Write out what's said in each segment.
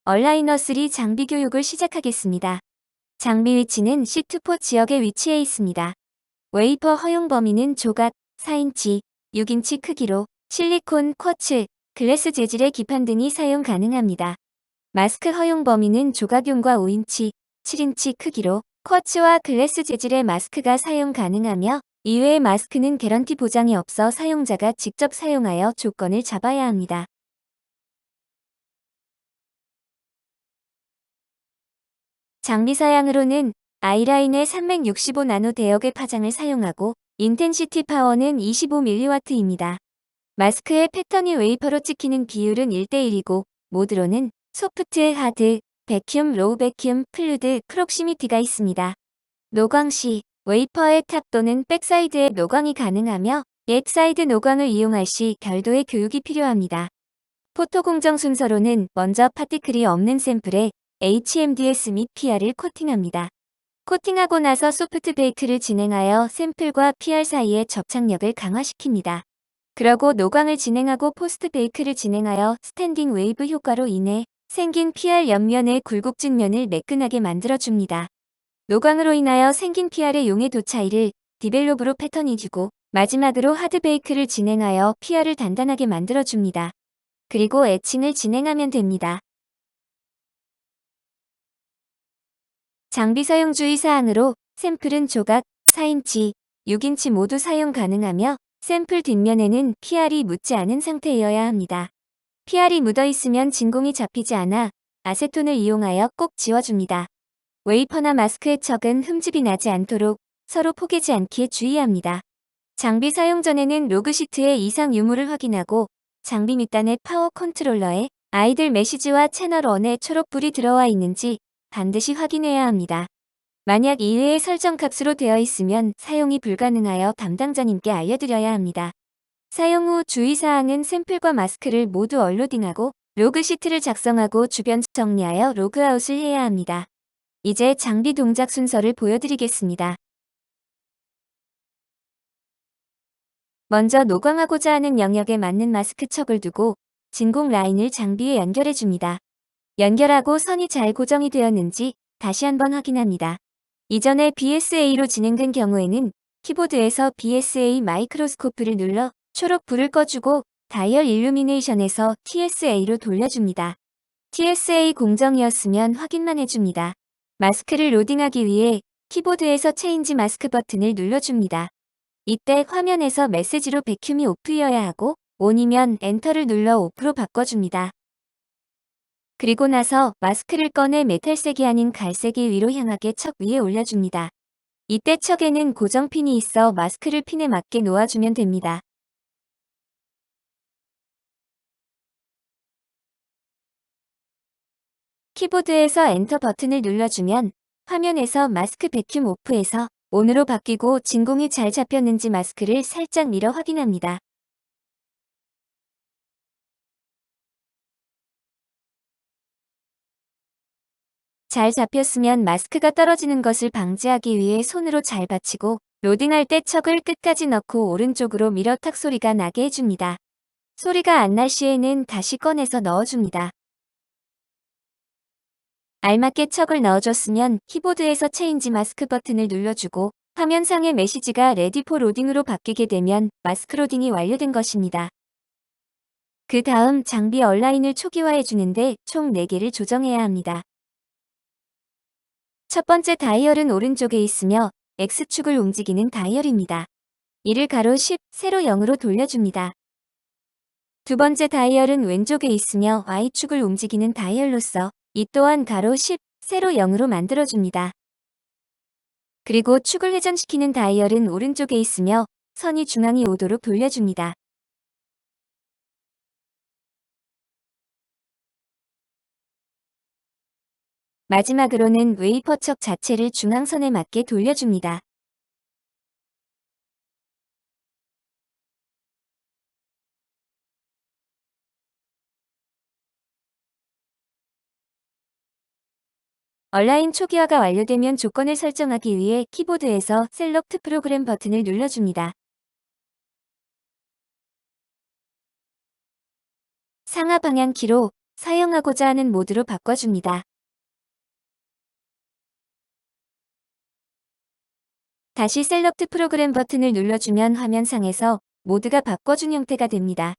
얼라이너3 장비 교육을 시작하겠습니다. 장비 위치는 C2포 지역에 위치해 있습니다. 웨이퍼 허용 범위는 조각 4인치, 6인치 크기로 실리콘, 쿼츠, 글래스 재질의 기판 등이 사용 가능합니다. 마스크 허용 범위는 조각용과 5인치, 7인치 크기로 쿼츠와 글래스 재질의 마스크가 사용 가능하며 이외의 마스크는 개런티 보장이 없어 사용자가 직접 사용하여 조건을 잡아야 합니다. 장비 사양으로는 아이라인의 365나노 대역의 파장을 사용하고 인텐시티 파워는 25mW입니다. 마스크의 패턴이 웨이퍼로 찍히는 비율은 1:1이고 모드로는 소프트, 하드, 베큐um, 로우 베큐um, 플루드, 프록시미티가 있습니다. 노광 시 웨이퍼의 탑 또는 백사이드에 노광이 가능하며 백사이드 노광을 이용할 시 별도의 교육이 필요합니다. 포토 공정 순서로는 먼저 파티클이 없는 샘플에 HMDS 및 PR을 코팅합니다. 코팅하고 나서 소프트 베이크를 진행하여 샘플과 PR 사이의 접착력을 강화시킵니다. 그러고 노광을 진행하고 포스트 베이크를 진행하여 스탠딩 웨이브 효과로 인해 생긴 PR 옆면의 굴곡진 면을 매끈하게 만들어줍니다. 노광으로 인하여 생긴 PR의 용해도 차이를 디벨롭으로 패턴이 주고 마지막으로 하드 베이크를 진행하여 PR을 단단하게 만들어줍니다. 그리고 에칭을 진행하면 됩니다. 장비 사용 주의 사항으로 샘플은 조각 4인치, 6인치 모두 사용 가능하며 샘플 뒷면에는 PR이 묻지 않은 상태여야 합니다. PR이 묻어 있으면 진공이 잡히지 않아 아세톤을 이용하여 꼭 지워줍니다. 웨이퍼나 마스크의 척은 흠집이 나지 않도록 서로 포개지 않기에 주의합니다. 장비 사용 전에는 로그 시트의 이상 유무를 확인하고 장비 밑단의 파워 컨트롤러에 아이들 메시지와 채널 1에 초록불이 들어와 있는지 반드시 확인해야 합니다. 만약 이외의 설정 값으로 되어 있으면 사용이 불가능하여 담당자님께 알려드려야 합니다. 사용 후 주의사항은 샘플과 마스크를 모두 얼로딩하고 로그 시트를 작성하고 주변 정리하여 로그아웃을 해야 합니다. 이제 장비 동작 순서를 보여드리겠습니다. 먼저 노광하고자 하는 영역에 맞는 마스크 척을 두고 진공 라인을 장비에 연결해줍니다. 연결하고 선이 잘 고정이 되었는지 다시 한번 확인합니다. 이전에 BSA로 진행된 경우에는 키보드에서 BSA 마이크로스코프를 눌러 초록 불을 꺼주고 다이얼 일루미네이션에서 TSA로 돌려줍니다. TSA 공정이었으면 확인만 해줍니다. 마스크를 로딩하기 위해 키보드에서 체인지 마스크 버튼을 눌러줍니다. 이때 화면에서 메시지로 베큐um이 오프여야 하고 ON이면 엔터를 눌러 오프로 바꿔줍니다. 그리고 나서 마스크를 꺼내 메탈색이 아닌 갈색이 위로 향하게 척 위에 올려줍니다. 이때 척에는 고정핀이 있어 마스크를 핀에 맞게 놓아주면 됩니다. 키보드에서 엔터 버튼을 눌러주면 화면에서 마스크 베큐um 오프에서 ON으로 바뀌고 진공이 잘 잡혔는지 마스크를 살짝 밀어 확인합니다. 잘 잡혔으면 마스크가 떨어지는 것을 방지하기 위해 손으로 잘 받치고 로딩할 때 척을 끝까지 넣고 오른쪽으로 밀어 탁 소리가 나게 해줍니다. 소리가 안 날 시에는 다시 꺼내서 넣어줍니다. 알맞게 척을 넣어줬으면 키보드에서 체인지 마스크 버튼을 눌러주고 화면상의 메시지가 레디 포 로딩으로 바뀌게 되면 마스크 로딩이 완료된 것입니다. 그 다음 장비 얼라인을 초기화해주는데 총 4개를 조정해야 합니다. 첫 번째 다이얼은 오른쪽에 있으며 X축을 움직이는 다이얼입니다. 이를 가로 10, 세로 0으로 돌려줍니다. 두 번째 다이얼은 왼쪽에 있으며 Y축을 움직이는 다이얼로서 이 또한 가로 10, 세로 0으로 만들어줍니다. 그리고 축을 회전시키는 다이얼은 오른쪽에 있으며 선이 중앙이 오도록 돌려줍니다. 마지막으로는 웨이퍼 척 자체를 중앙선에 맞게 돌려줍니다. 얼라인 초기화가 완료되면 조건을 설정하기 위해 키보드에서 셀렉트 프로그램 버튼을 눌러줍니다. 상하 방향키로 사용하고자 하는 모드로 바꿔줍니다. 다시 셀렉트 프로그램 버튼을 눌러주면 화면상에서 모드가 바꿔준 형태가 됩니다.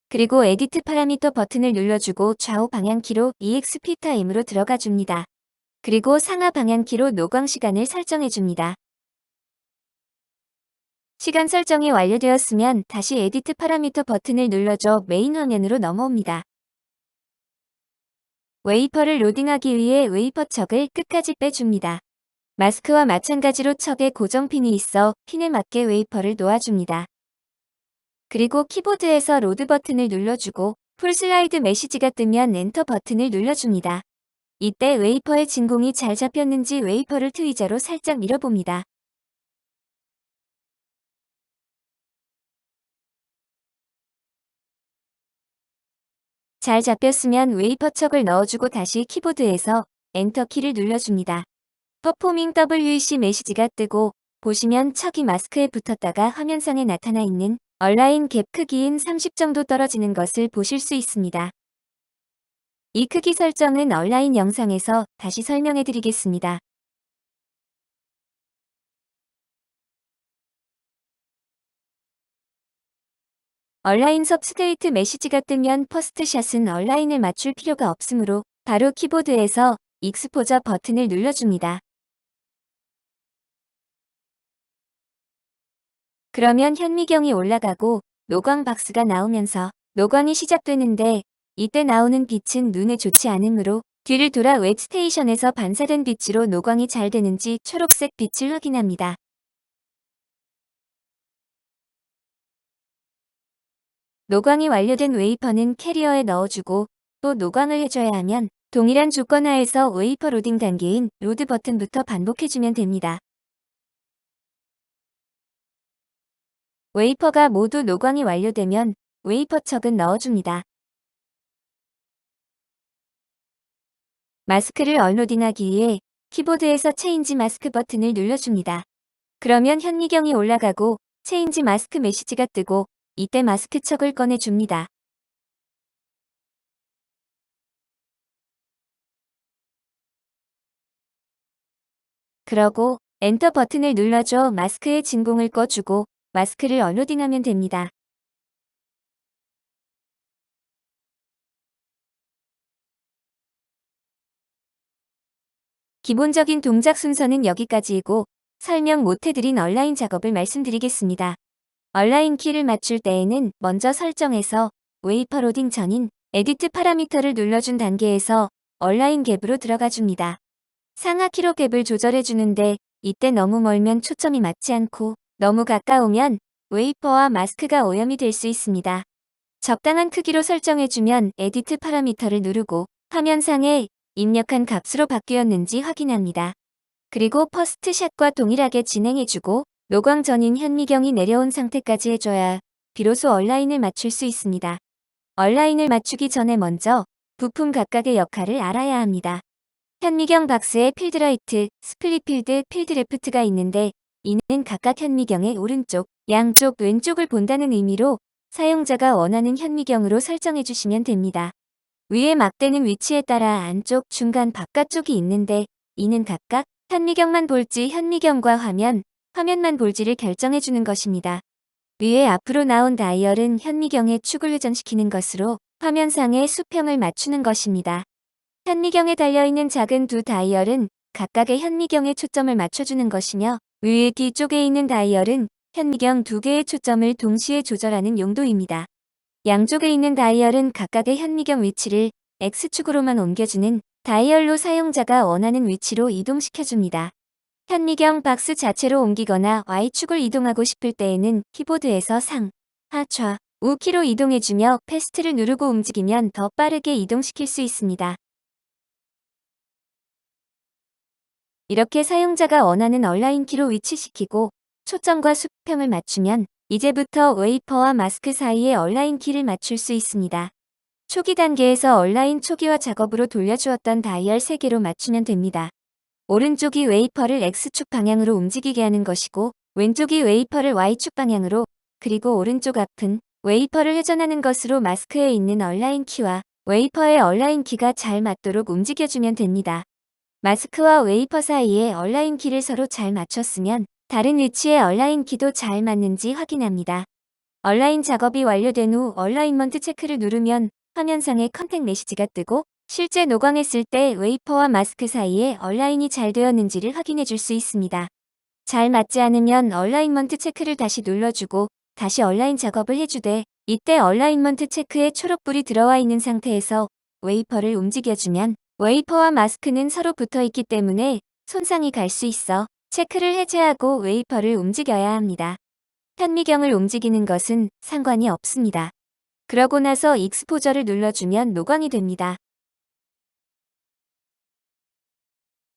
그리고 에디트 파라미터 버튼을 눌러주고 좌우 방향키로 EXP 타임으로 들어가 줍니다. 그리고 상하 방향키로 노광 시간을 설정해 줍니다. 시간 설정이 완료되었으면 다시 에디트 파라미터 버튼을 눌러줘 메인 화면으로 넘어옵니다. 웨이퍼를 로딩하기 위해 웨이퍼 척을 끝까지 빼줍니다. 마스크와 마찬가지로 척에 고정핀이 있어 핀에 맞게 웨이퍼를 놓아줍니다. 그리고 키보드에서 로드 버튼을 눌러주고 풀 슬라이드 메시지가 뜨면 엔터 버튼을 눌러줍니다. 이때 웨이퍼의 진공이 잘 잡혔는지 웨이퍼를 트위저로 살짝 밀어봅니다. 잘 잡혔으면 웨이퍼 척을 넣어주고 다시 키보드에서 엔터 키를 눌러줍니다. 퍼포밍 WEC 메시지가 뜨고 보시면 척이 마스크에 붙었다가 화면상에 나타나 있는 얼라인 갭 크기인 30 정도 떨어지는 것을 보실 수 있습니다. 이 크기 설정은 얼라인 영상에서 다시 설명해 드리겠습니다. 얼라인 सब스트레이트 메시지가 뜨면 퍼스트샷은 얼라인을 맞출 필요가 없으므로 바로 키보드에서 익스포저 버튼을 눌러줍니다. 그러면 현미경이 올라가고 노광 박스가 나오면서 노광이 시작되는데 이때 나오는 빛은 눈에 좋지 않으므로 뒤를 돌아 웹스테이션에서 반사된 빛으로 노광이 잘 되는지 초록색 빛을 확인합니다. 노광이 완료된 웨이퍼는 캐리어에 넣어주고 또 노광을 해줘야 하면 동일한 조건 하에서 웨이퍼 로딩 단계인 로드 버튼부터 반복해주면 됩니다. 웨이퍼가 모두 노광이 완료되면 웨이퍼 척은 넣어줍니다. 마스크를 언로딩하기 위해 키보드에서 체인지 마스크 버튼을 눌러줍니다. 그러면 현미경이 올라가고 체인지 마스크 메시지가 뜨고 이때 마스크 척을 꺼내줍니다. 그러고 엔터 버튼을 눌러줘 마스크의 진공을 꺼주고 마스크를 언로딩하면 됩니다. 기본적인 동작 순서는 여기까지이고 설명 못해드린 얼라인 작업을 말씀드리겠습니다. 얼라인 키를 맞출 때에는 먼저 설정에서 웨이퍼 로딩 전인 에디트 파라미터를 눌러준 단계에서 얼라인 갭으로 들어가 줍니다. 상하 키로 갭을 조절해 주는데 이때 너무 멀면 초점이 맞지 않고 너무 가까우면 웨이퍼와 마스크가 오염이 될 수 있습니다. 적당한 크기로 설정해주면 에디트 파라미터를 누르고 화면상에 입력한 값으로 바뀌었는지 확인합니다. 그리고 퍼스트샷과 동일하게 진행해주고 노광 전인 현미경이 내려온 상태까지 해줘야 비로소 얼라인을 맞출 수 있습니다. 얼라인을 맞추기 전에 먼저 부품 각각의 역할을 알아야 합니다. 현미경 박스에 필드라이트, 스플릿필드, 필드레프트가 있는데 이는 각각 현미경의 오른쪽, 양쪽, 왼쪽을 본다는 의미로 사용자가 원하는 현미경으로 설정해 주시면 됩니다. 위에 막대는 위치에 따라 안쪽, 중간, 바깥쪽이 있는데 이는 각각 현미경만 볼지 현미경과 화면만 볼지를 결정해 주는 것입니다. 위에 앞으로 나온 다이얼은 현미경의 축을 회전시키는 것으로 화면상의 수평을 맞추는 것입니다. 현미경에 달려있는 작은 두 다이얼은 각각의 현미경에 초점을 맞춰주는 것이며 위에 뒤쪽에 있는 다이얼은 현미경 두 개의 초점을 동시에 조절하는 용도입니다. 양쪽에 있는 다이얼은 각각의 현미경 위치를 X축으로만 옮겨주는 다이얼로 사용자가 원하는 위치로 이동시켜줍니다. 현미경 박스 자체로 옮기거나 Y축을 이동하고 싶을 때에는 키보드에서 상, 하, 좌, 우키로 이동해주며 패스트를 누르고 움직이면 더 빠르게 이동시킬 수 있습니다. 이렇게 사용자가 원하는 얼라인 키로 위치시키고 초점과 수평을 맞추면 이제부터 웨이퍼와 마스크 사이에 얼라인 키를 맞출 수 있습니다. 초기 단계에서 얼라인 초기화 작업으로 돌려주었던 다이얼 3개로 맞추면 됩니다. 오른쪽이 웨이퍼를 X축 방향으로 움직이게 하는 것이고 왼쪽이 웨이퍼를 Y축 방향으로 그리고 오른쪽 앞은 웨이퍼를 회전하는 것으로 마스크에 있는 얼라인 키와 웨이퍼의 얼라인 키가 잘 맞도록 움직여주면 됩니다. 마스크와 웨이퍼 사이에 얼라인 키를 서로 잘 맞췄으면 다른 위치의 얼라인 키도 잘 맞는지 확인합니다. 얼라인 작업이 완료된 후 얼라인먼트 체크를 누르면 화면상에 컨택 메시지가 뜨고 실제 노광했을 때 웨이퍼와 마스크 사이에 얼라인이 잘 되었는지를 확인해 줄 수 있습니다. 잘 맞지 않으면 얼라인먼트 체크를 다시 눌러주고 다시 얼라인 작업을 해주되 이때 얼라인먼트 체크에 초록불이 들어와 있는 상태에서 웨이퍼를 움직여주면 웨이퍼와 마스크는 서로 붙어 있기 때문에 손상이 갈 수 있어 체크를 해제하고 웨이퍼를 움직여야 합니다. 현미경을 움직이는 것은 상관이 없습니다. 그러고 나서 익스포저를 눌러주면 노광이 됩니다.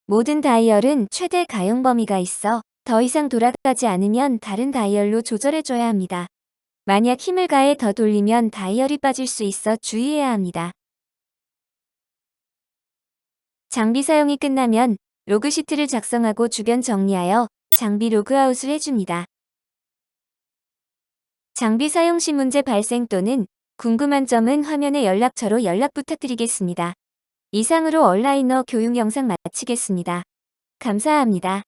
모든 다이얼은 최대 가용 범위가 있어 더 이상 돌아가지 않으면 다른 다이얼로 조절해줘야 합니다. 만약 힘을 가해 더 돌리면 다이얼이 빠질 수 있어 주의해야 합니다. 장비 사용이 끝나면 로그시트를 작성하고 주변 정리하여 장비 로그아웃을 해줍니다. 장비 사용 시 문제 발생 또는 궁금한 점은 화면의 연락처로 연락 부탁드리겠습니다. 이상으로 얼라이너 교육 영상 마치겠습니다. 감사합니다.